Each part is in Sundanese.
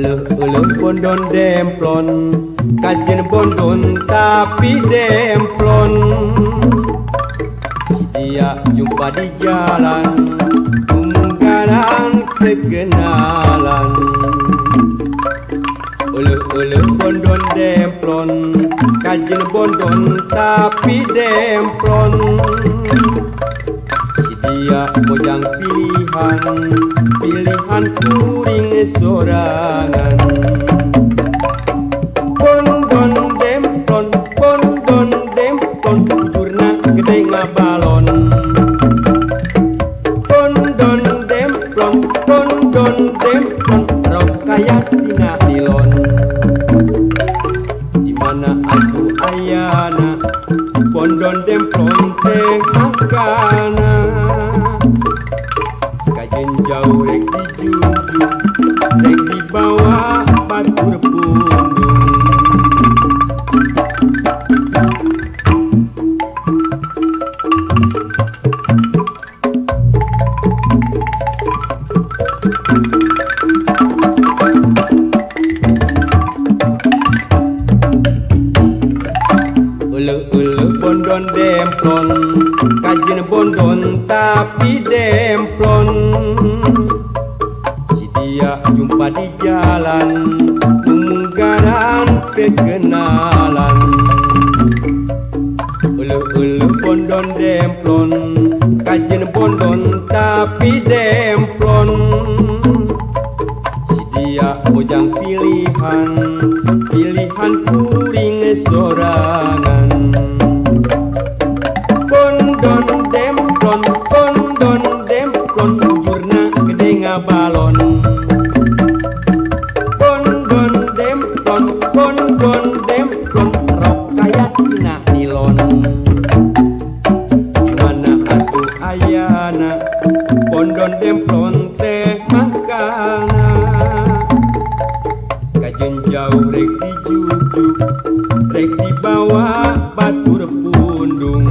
Eleuh bondon demplon kajen bondon tapi demplon. Si dia jumpa di jalan kemungkaran kekenalan. Eleuh bondon demplon kajen bondon tapi demplon. Si dia mojang pilihan kuring sorangan. Bondon demplon bujurna gede ngabalon. Bondon demplon rok kayas tina nilon. Dimana atuh ayana bondon demplon teh makana. Kajen jauh rek dijunjung rek dibawa batur pundung. Eleuh bondon demplon kajen bondon tapi demplon. Si dia jumpa di jalan kemungkaran kekenalan. Eleuh bondon demplon kajen bondon tapi demplon. Si dia mojang pilihan kuring sorangan. Bondon demplon bujurna gede ngabalon. Bondon demplon rok kayas tina nilon. Dimana atuh ayana bondon demplon teh makana. Kajen jauh rek dijujuk rek dibawa batur pundung.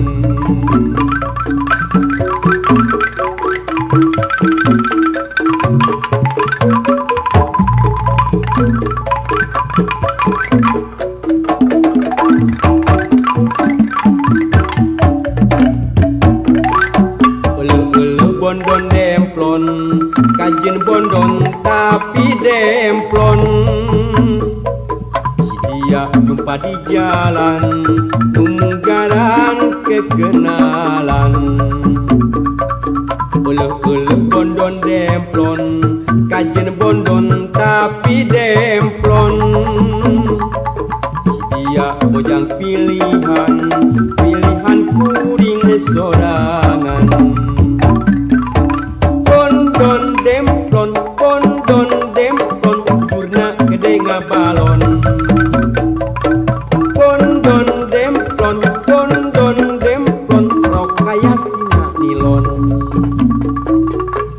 Eleuh bondon demplon kajen bondon tapi demplon. Si dia jumpa di jalan kemungkaran kekenalan. Eleuh bondon demplon kajen bondon tapi demplon. Si dia mojang pilihan kuring sorangan. Bondon demplon bujurna gede ngabalon. Bondon demplon rok kayas tina nilon.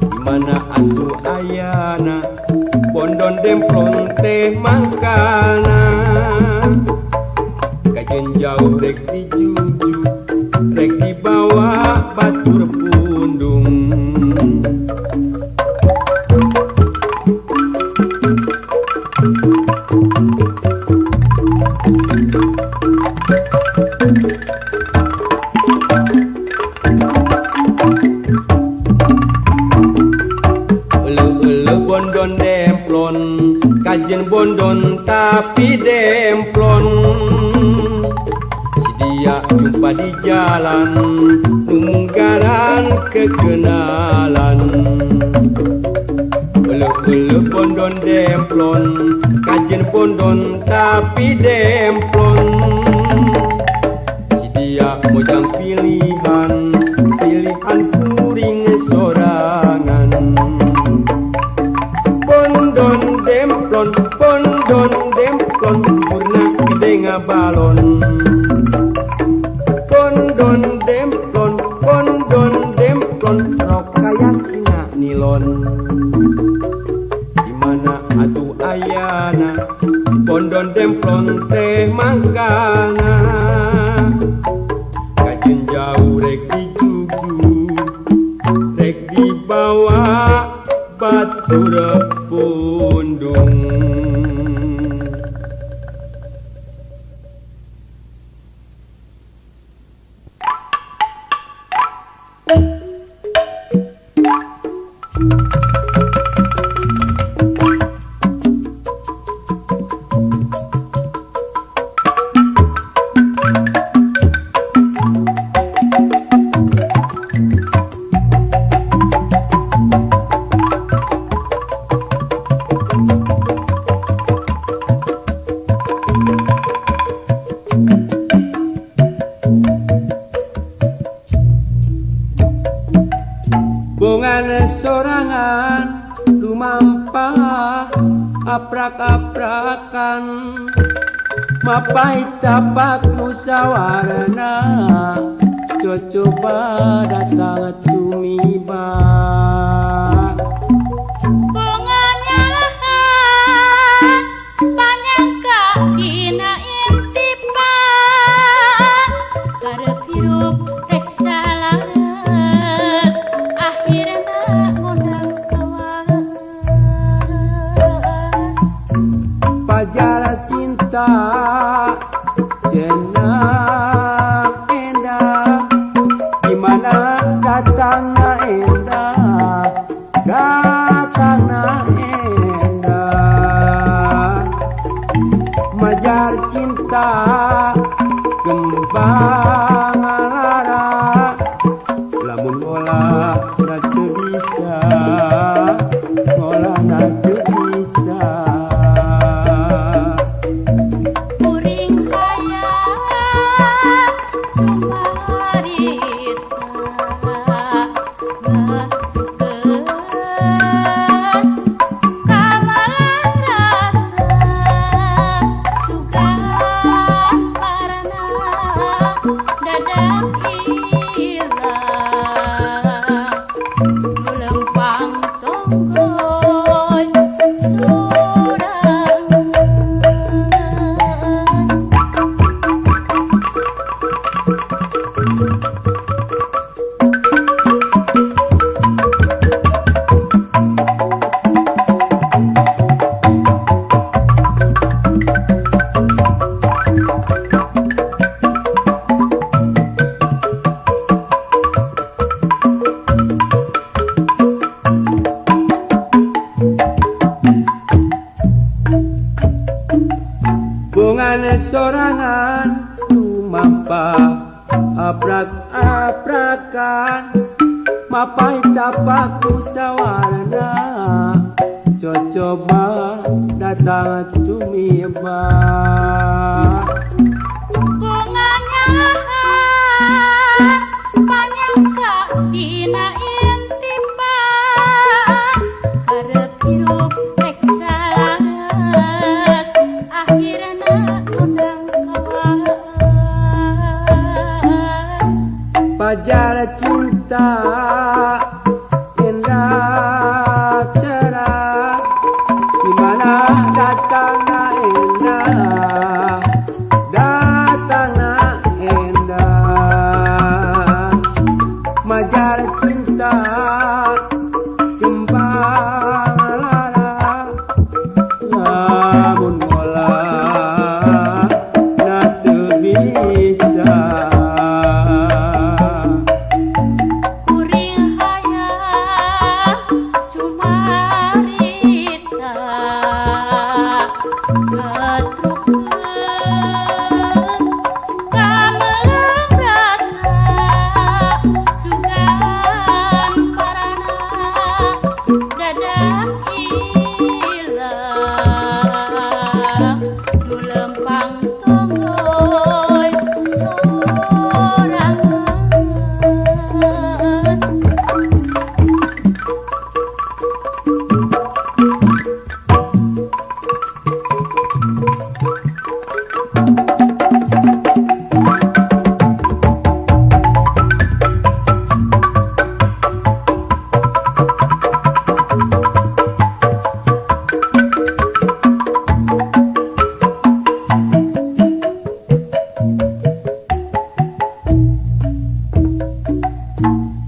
Dimana atuh ayana bondon demplon teh makana. Kajen jauh rek dijujuk rek dibawa batur pundung. Eleuh bondon demplon kajen bondon tapi demplon. Si dia jumpa di jalan kemungkaran kekenalan. Eleuh bondon demplon kajen bondon tapi demplon. Si dia mojang pilihan kuring sorangan. Bondon demplon bujurna gede ngabalon. Bondon demplon rok kayas tina nilon. Dimana atuh ayana bondon demplon teh makana. Kajen jauh rek dijujuk rek dibawa batur pundung. aprak-aprakan mapai tapak musawarana coba datang tumiba bunganya panyangka dina intipa karep hirup rek salares akhirna ngundang kawalas pajar cinta jenang endah gimana datangna endah majar cinta kembang lara lamun olah na teu bisa olah na teu bisa kuring hayang bungan sorangan tumampa aprak-aprakan mapai tapak musawarana coba datang tumiba bunganya panyangka dina intipa karep hirup rek salares akhirna ngundang kawalas pajar cinta indah cerah gimana datangna endah majar cinta kembang lara lamun olah na teu bisa kuring hayang cumarita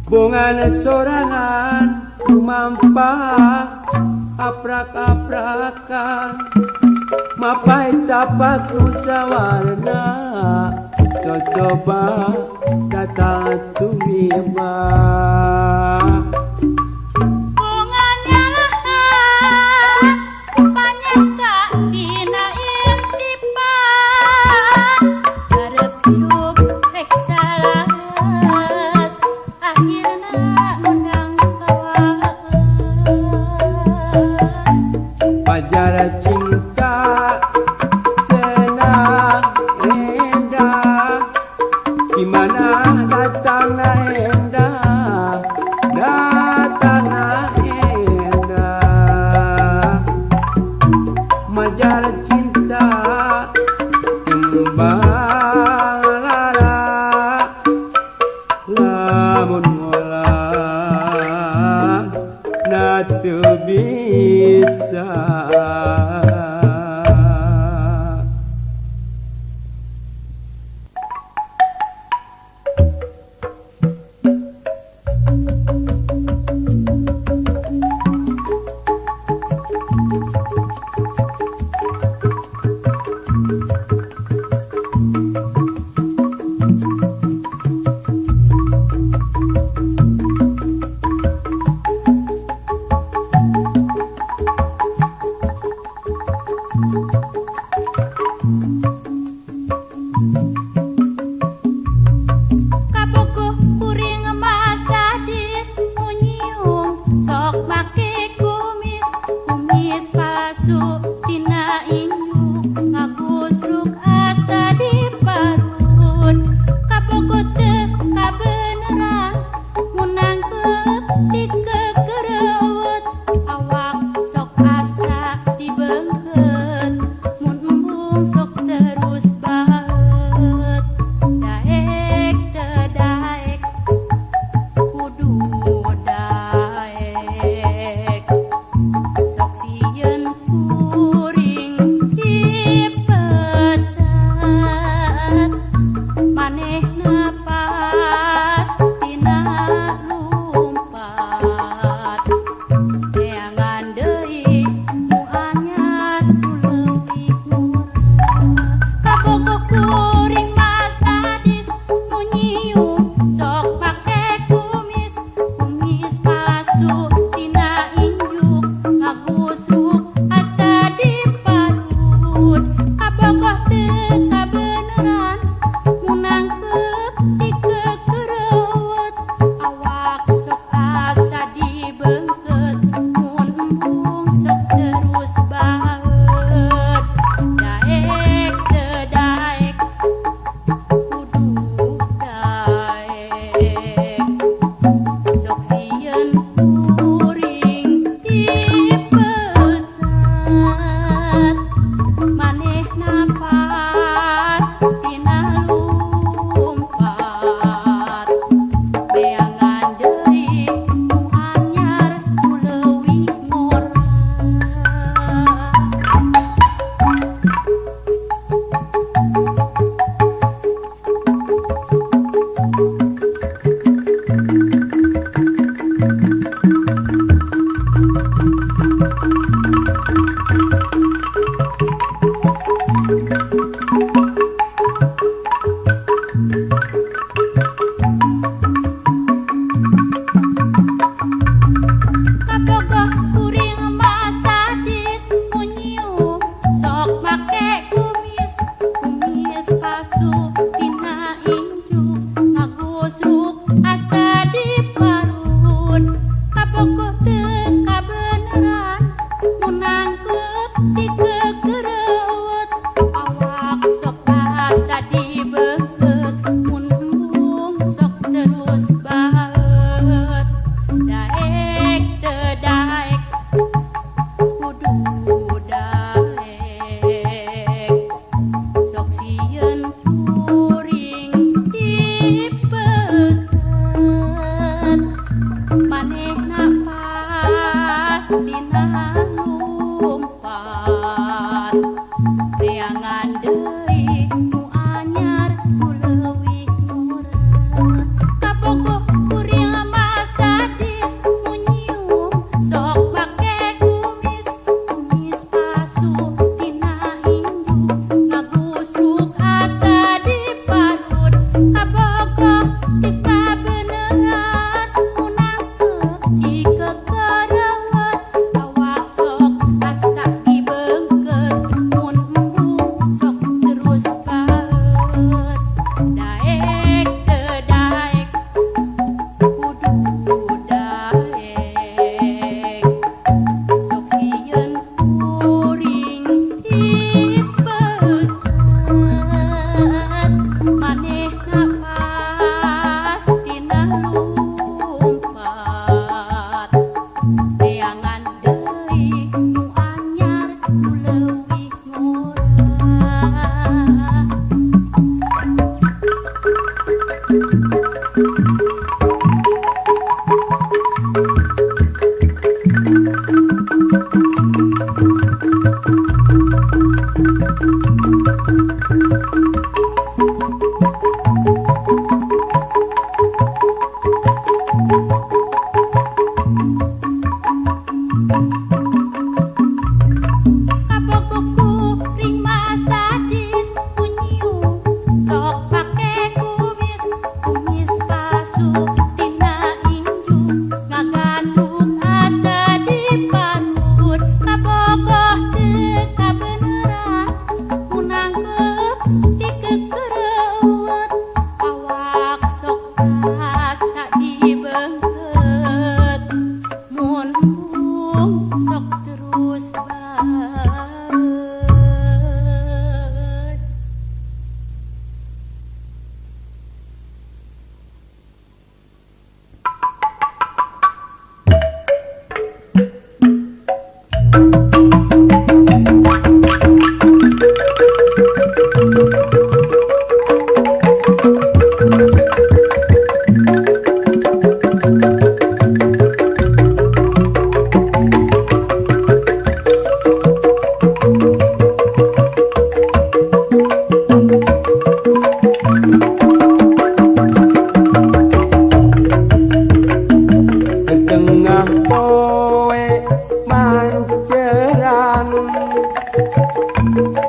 bungan sorangan tumampa aprak-aprakan mapai tapak musawarana coba datang tumiba bunganya panyangka dina intipa karep hirup rek salares akhirna ngundang kawalas pajar cinta cenah endah gimana datangna endah pajar cinta kembang lamun ngolah na teu bisa. Dina lumpat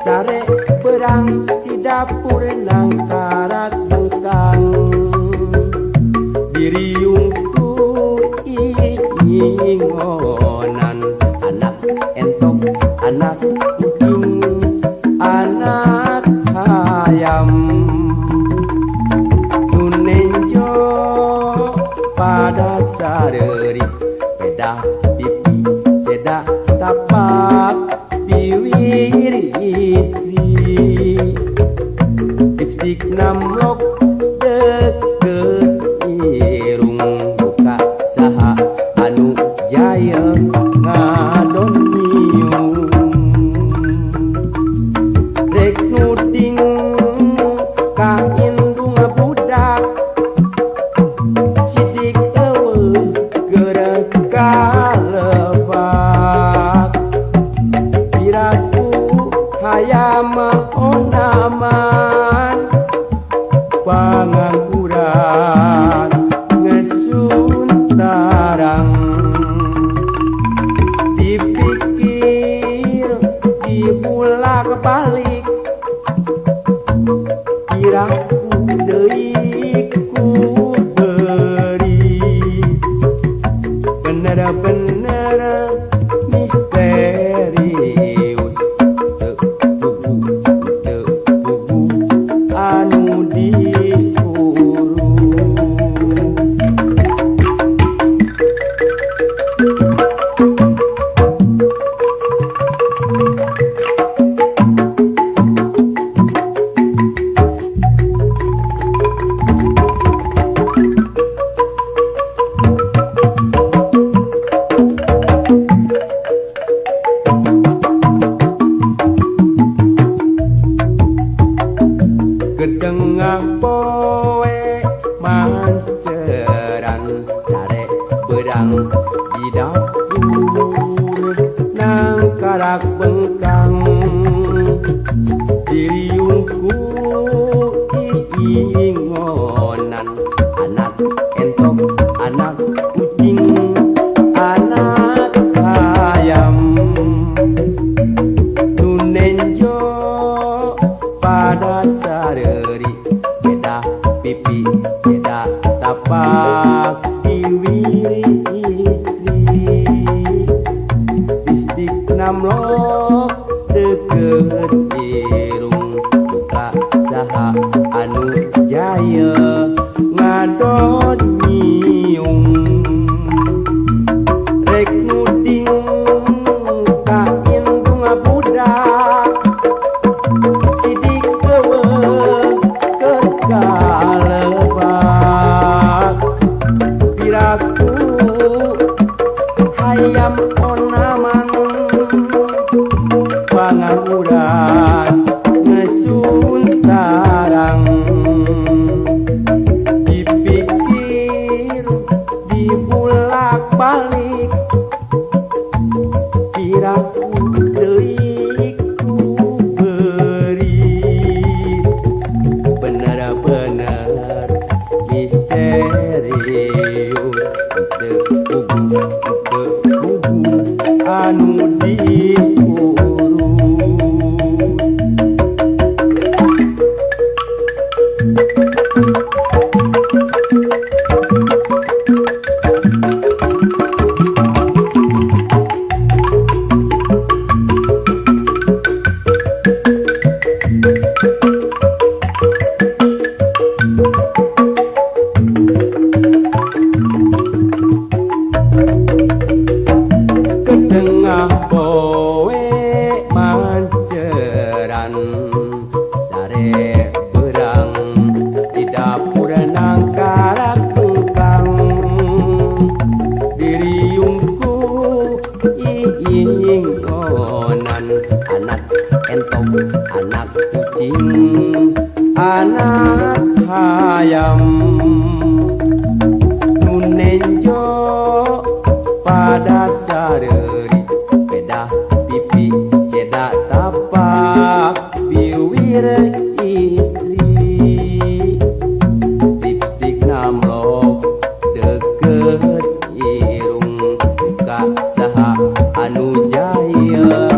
sare berang di dapur nang karak bengkang diriungku ingonan anak entok anak kucing anak ayam nunenjo pada sareri beda pipi beda tapak piwiri istri lipstik namlok deket irung buka saha anu jaya ngadon nyium rek nuding ka indung budak sidik eueuh geureuh kalebak piraku hayam onaman pangangguran ngesuntarang dipikir dibulak balik piraku deui ku beri bener-bener misterius teu bubu anu diburu gedengah poe manceran sare berang di dapur nang karak bengkang diriungku ingonan anak entok anak kucing anak ayam nunenjo pada sareri beda pipi beda tapak piwiri istri lipstik namlok deket irung buka saha anu jaya ngadon nyium rek nuding ka indung budak sidik eueuh kalebak piraku hayam onaman pangangguran ngesuntarang dipikir dibulak balik piraku deui ku beri bener-bener misterius teu bubu anu diburu kedengah poe manceran sare berang di dapur nang karak bengkang diriungku ingonan anak entok anak kucing anak ayam nunenjo pada sareri beda pipi beda tapak biwir istri lipstik namlok deket irung buka saha anu jaya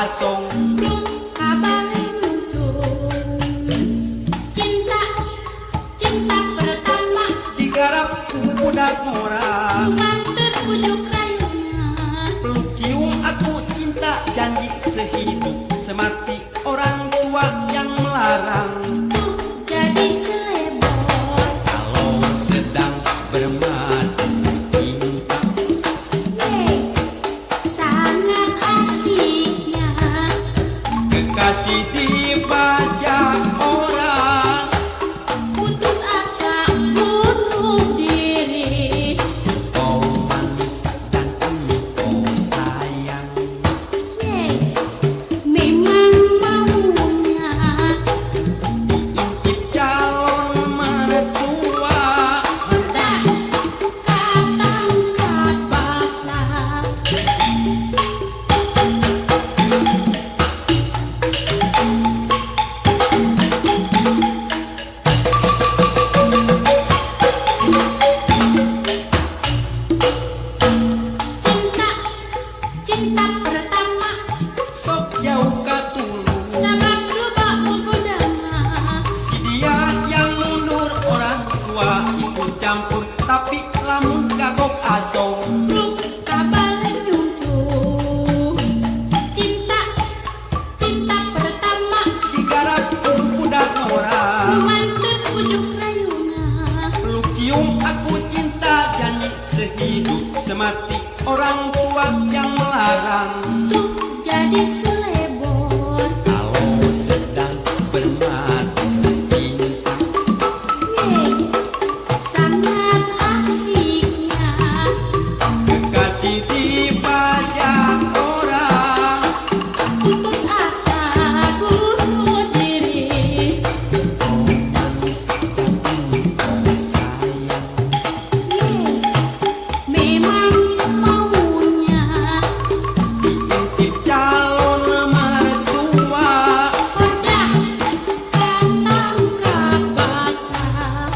asong Rung kabare muncul Cinta, cinta pertama digarap ku budak mora Mantep pujuk rayunya peluk cium aku cinta janji sehidup semati orang tua yang melarang Tuh jadi selebor kalau sedang bermadu cinta Yeay, sangat asiknya kekasih dibajak orang Putus asa bunuh diri kau manis dan engkau sayang Yeay, memang maunya diintip calon mertua Hordah katangkap basah Cinta, cinta pertama sok jauh katulung Sabas lupa menggodama si dia yang mundur orang tua ikut campur tapi lamun kagok asong Rung kabale nyuncul Cinta, cinta pertama digarap ku budak orang Mantep pujuk rayuna peluk cium aku cinta janji sehidup semati orang tua yang melarang Tuh jadi selebor kalau sedang bermadu cinta Yeay, sangat asiknya kekasih dibajak orang Putus asa bunuh diri kau manis dan engkau sayang Yeay, memang maunya diintip calon mertua Hordah katangkap basah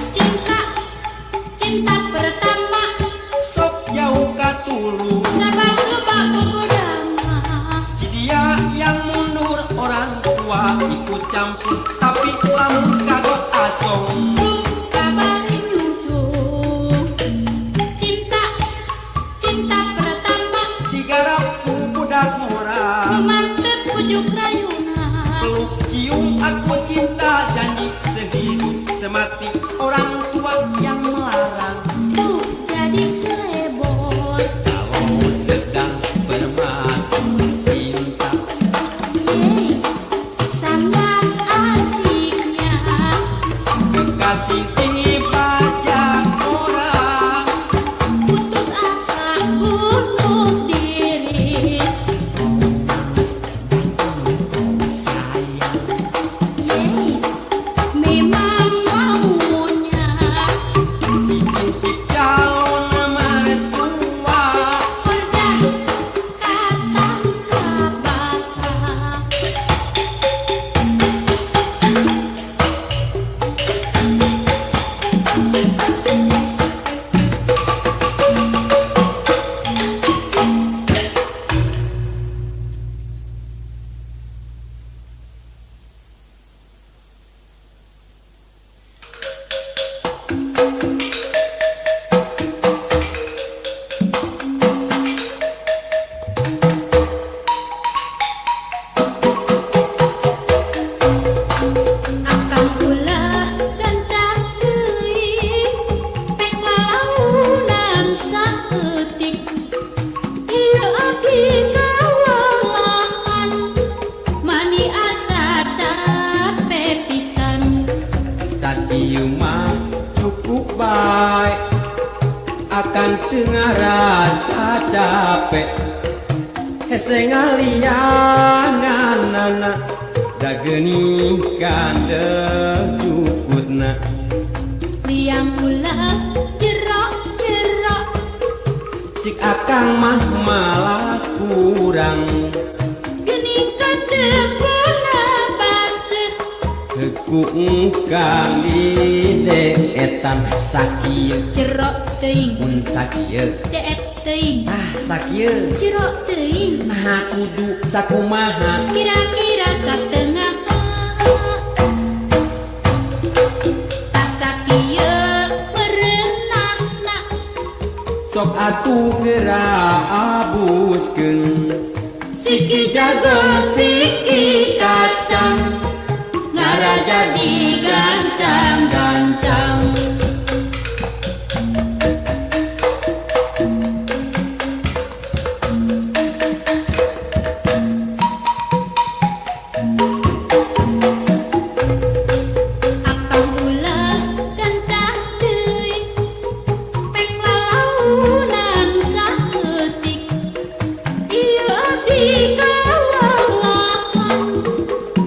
Cinta, cinta pertama sok jauh katulung Sabang lupa menggodama si dia yang mundur orang tua ikut campur tapi lamun kagok asong Rung kabare nyuncul Cinta, cinta pertama digarap ku budak mora Mantep pujuk rayuna peluk cium aku cinta janji sehidup semati orang tua yang melarang Tuh jadi selebor kalau sedang bermadu cinta Yeay, sangat asiknya kekasih dibajak orang Putus asa bunuh diri kau manis dan engkau sayang Yeay, memang maunya diintip calon mertua Hordah katangkap basah Akang ulah gancang teuing pek lalaunan saeutik ieu abdi kawalahan mani asa capek pisan Sadieu mah cukup baik akan tengah rasa capek hese ngalianganana da geuning kandeu cukutna liang ulah jero-jero cik akang mah malah kurang geuning kadeu kang di deetan sakieu Jerok teuing mun sakieu deet teuing sakieu jerok teuing nah kudu sakumaha kira-kira satengah tas sakieu merenahna sok atuh geura abuskeun siki jago siki kacang ngaraja digancang-gancang akang ulah gancang teuing pek lalaunan saeutik ieu abdi kawalan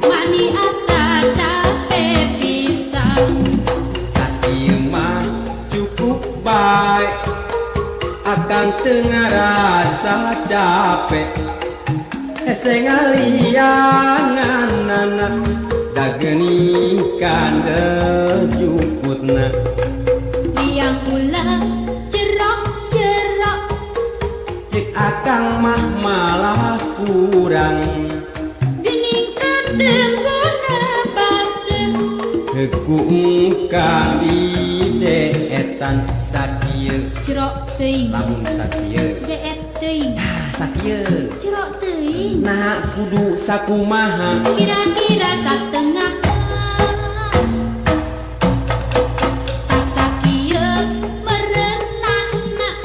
mani asa capek pisan sakieu mah cukup bae akan teu ngarasa capek hese ngalianganana da geuning kandel jukutna liang ulah jerok-jerok cek akang mah malah kurang geuning katembona baseuh Hekung kali deetan sakieu jerok teuing lamun sakieu deet teuing sakieu jerok teuing nah kudu sakumaha kira-kira satengah tas sakieu merenahna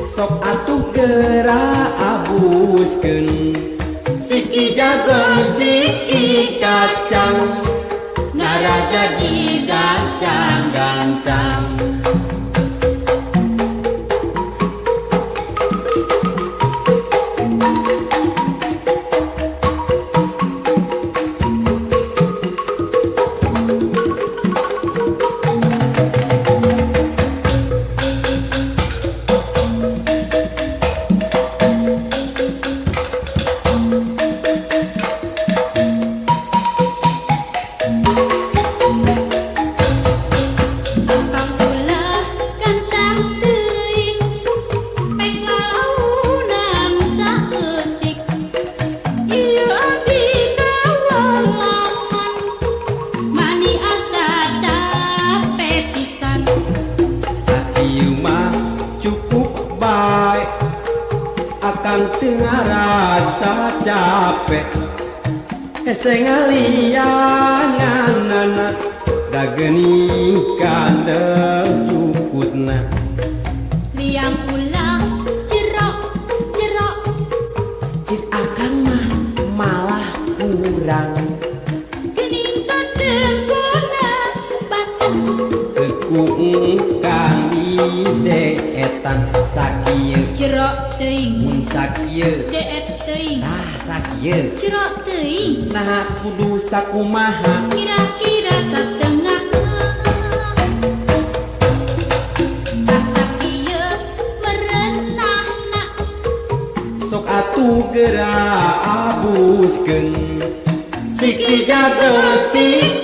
sok atuh geura abuskeun siki jago siki kacang ngaraja digancang-gancang akang ulah gancang teuing pek lalaunan saeutik ieu abdi kawalan mani asa capek pisan sakieu mah cukup bae akan teu ngarasa capek hese ngalianganana da geuning kandel jukutna liang ulah jerok-jerok cik akang mah malah kurang geuning katembona baseuh Hekung kang di deetan sakieu jerok teuing mun sakieu deet teuing sakieu jerok teuing nah kudu sakumaha kira-kira satengah tas sakieu merenahna sok atuh geura abuskeun siki jago siki